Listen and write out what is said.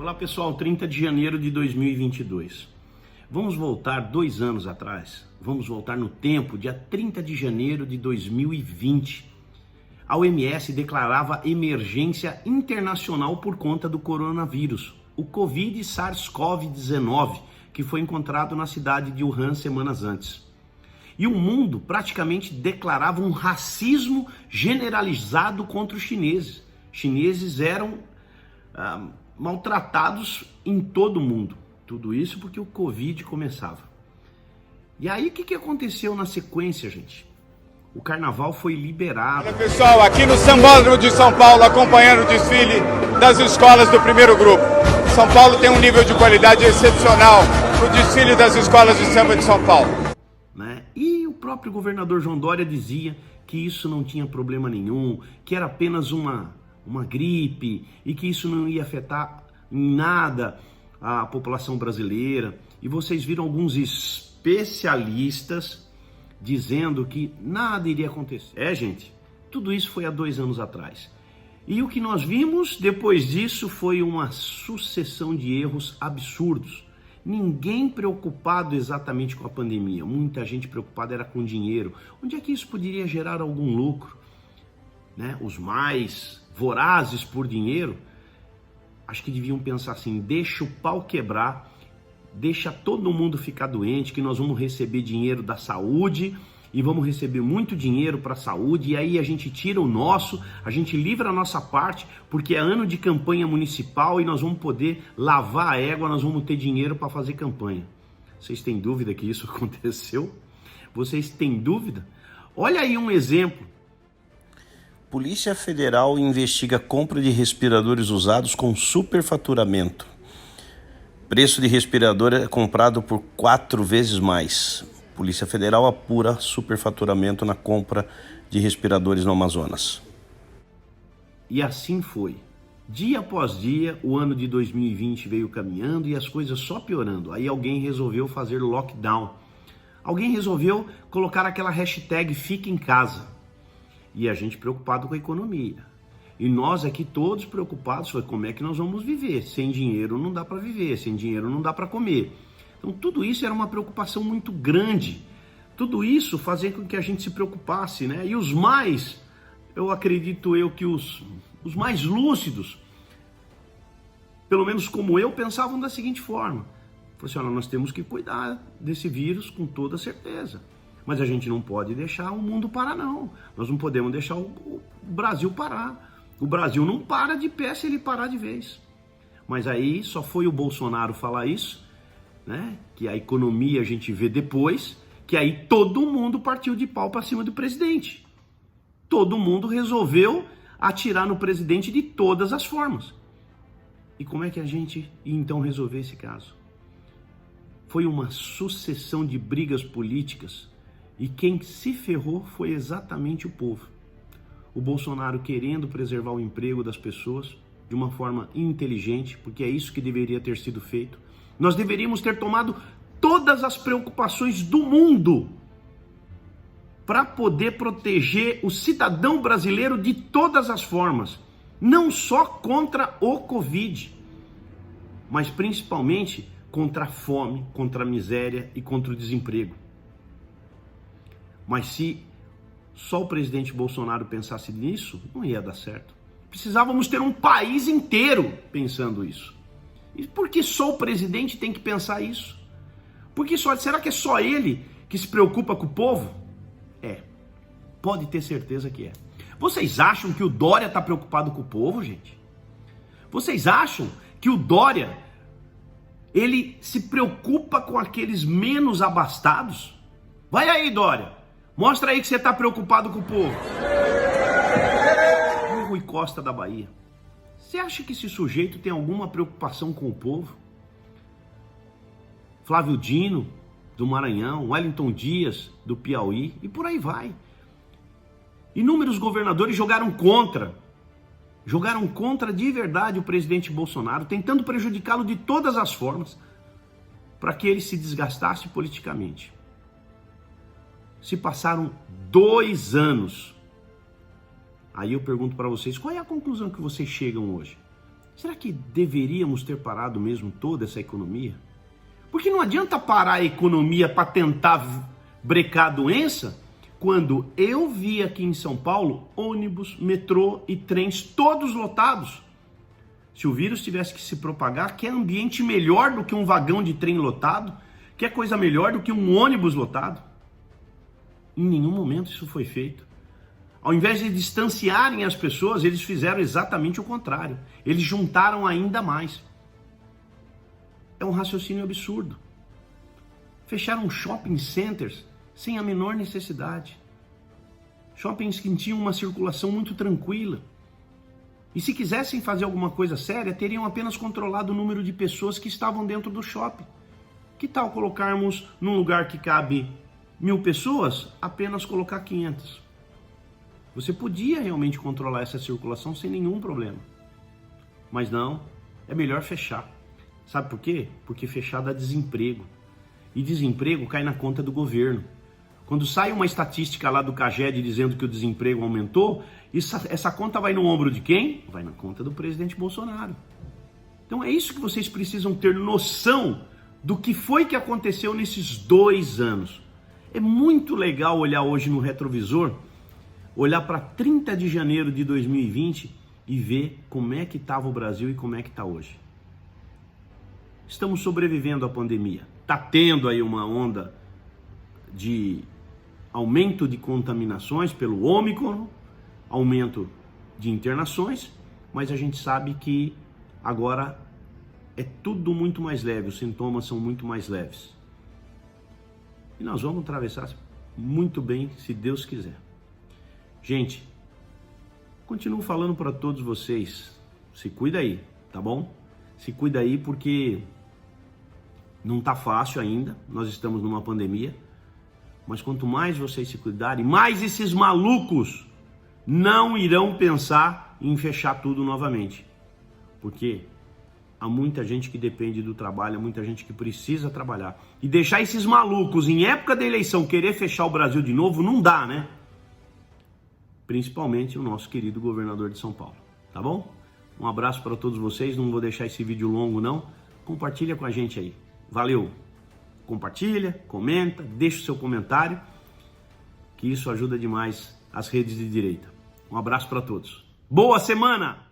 Olá pessoal, 30 de janeiro de 2022. Vamos voltar 2 anos atrás, vamos voltar no tempo, dia 30 de janeiro de 2020. A OMS declarava emergência internacional por conta do coronavírus, o Covid SARS-CoV-19, que foi encontrado na cidade de Wuhan semanas antes. E o mundo praticamente declarava um racismo generalizado contra os chineses. Chineses eram maltratados em todo o mundo. Tudo isso porque o Covid começava. E aí o que aconteceu na sequência, gente? O carnaval foi liberado. Olha pessoal, aqui no Sambódromo de São Paulo, acompanhando o desfile das escolas do primeiro grupo. São Paulo tem um nível de qualidade excepcional no desfile das escolas de samba de São Paulo. E o próprio governador João Dória dizia que isso não tinha problema nenhum, que era apenas uma gripe e que isso não ia afetar em nada a população brasileira. E vocês viram alguns especialistas dizendo que nada iria acontecer. Gente, tudo isso foi há 2 anos atrás. E o que nós vimos depois disso foi uma sucessão de erros absurdos. Ninguém preocupado exatamente com a pandemia. Muita gente preocupada era com dinheiro. Onde é que isso poderia gerar algum lucro? Os mais vorazes por dinheiro, acho que deviam pensar assim: deixa o pau quebrar, deixa todo mundo ficar doente, que nós vamos receber dinheiro da saúde e vamos receber muito dinheiro para a saúde, e aí a gente tira o nosso, a gente livra a nossa parte, porque é ano de campanha municipal e nós vamos poder lavar a égua, nós vamos ter dinheiro para fazer campanha. Vocês têm dúvida que isso aconteceu? Vocês têm dúvida? Olha aí um exemplo. Polícia Federal investiga compra de respiradores usados com superfaturamento. Preço de respirador é comprado por 4 vezes mais. Polícia Federal apura superfaturamento na compra de respiradores no Amazonas. E assim foi. Dia após dia, o ano de 2020 veio caminhando e as coisas só piorando. Aí alguém resolveu fazer lockdown. Alguém resolveu colocar aquela hashtag Fica em Casa. E a gente preocupado com a economia. E nós aqui todos preocupados com como é que nós vamos viver. Sem dinheiro não dá para viver, sem dinheiro não dá para comer. Então tudo isso era uma preocupação muito grande. Tudo isso fazia com que a gente se preocupasse, E os mais, eu acredito que os mais lúcidos, pelo menos como eu, pensavam da seguinte forma: nós temos que cuidar desse vírus com toda certeza. Mas a gente não pode deixar o mundo parar, não. Nós não podemos deixar o Brasil parar. O Brasil não para de pé se ele parar de vez. Mas aí só foi o Bolsonaro falar isso, que a economia a gente vê depois, que aí todo mundo partiu de pau para cima do presidente. Todo mundo resolveu atirar no presidente de todas as formas. E como é que a gente ia então resolver esse caso? Foi uma sucessão de brigas políticas. E quem se ferrou foi exatamente o povo. O Bolsonaro querendo preservar o emprego das pessoas de uma forma inteligente, porque é isso que deveria ter sido feito. Nós deveríamos ter tomado todas as preocupações do mundo para poder proteger o cidadão brasileiro de todas as formas. Não só contra o Covid, mas principalmente contra a fome, contra a miséria e contra o desemprego. Mas se só o presidente Bolsonaro pensasse nisso, não ia dar certo. Precisávamos ter um país inteiro pensando isso. E por que só o presidente tem que pensar isso? Será que é só ele que se preocupa com o povo? Pode ter certeza que é. Vocês acham que o Dória está preocupado com o povo, gente? Vocês acham que o Dória, ele se preocupa com aqueles menos abastados? Vai aí, Dória. Mostra aí que você está preocupado com o povo. O Rui Costa da Bahia. Você acha que esse sujeito tem alguma preocupação com o povo? Flávio Dino, do Maranhão, Wellington Dias, do Piauí, e por aí vai. Inúmeros governadores jogaram contra de verdade o presidente Bolsonaro, tentando prejudicá-lo de todas as formas, para que ele se desgastasse politicamente. Se passaram 2 anos. Aí eu pergunto para vocês, qual é a conclusão que vocês chegam hoje? será que deveríamos ter parado mesmo toda essa economia? Porque não adianta parar a economia para tentar brecar a doença, quando eu vi aqui em São Paulo ônibus, metrô e trens todos lotados. Se o vírus tivesse que se propagar, que é ambiente melhor do que um vagão de trem lotado? Que é coisa melhor do que um ônibus lotado? Em nenhum momento isso foi feito. Ao invés de distanciarem as pessoas, eles fizeram exatamente o contrário. Eles juntaram ainda mais. É um raciocínio absurdo. Fecharam shopping centers sem a menor necessidade. Shoppings que tinham uma circulação muito tranquila. E se quisessem fazer alguma coisa séria, teriam apenas controlado o número de pessoas que estavam dentro do shopping. Que tal colocarmos num lugar que cabe 1.000 pessoas, apenas colocar 500? Você podia realmente controlar essa circulação sem nenhum problema. Mas não, é melhor fechar. Sabe por quê? Porque fechar dá desemprego. E desemprego cai na conta do governo. Quando sai uma estatística lá do CAGED dizendo que o desemprego aumentou, essa conta vai no ombro de quem? Vai na conta do presidente Bolsonaro. Então é isso que vocês precisam ter noção do que foi que aconteceu nesses 2 anos. É muito legal olhar hoje no retrovisor, olhar para 30 de janeiro de 2020 e ver como é que estava o Brasil e como é que está hoje. Estamos sobrevivendo à pandemia. Está tendo aí uma onda de aumento de contaminações pelo Ômicron, aumento de internações, mas a gente sabe que agora é tudo muito mais leve, os sintomas são muito mais leves. E nós vamos atravessar muito bem, se Deus quiser. Gente, continuo falando para todos vocês, se cuida aí, tá bom? Se cuida aí porque não tá fácil ainda, nós estamos numa pandemia, mas quanto mais vocês se cuidarem, mais esses malucos não irão pensar em fechar tudo novamente. Porque há muita gente que depende do trabalho, há muita gente que precisa trabalhar. E deixar esses malucos em época da eleição querer fechar o Brasil de novo, não dá, né? Principalmente o nosso querido governador de São Paulo, tá bom? Um abraço para todos vocês, não vou deixar esse vídeo longo não, compartilha com a gente aí, valeu! Compartilha, comenta, deixa o seu comentário, que isso ajuda demais as redes de direita. Um abraço para todos. Boa semana!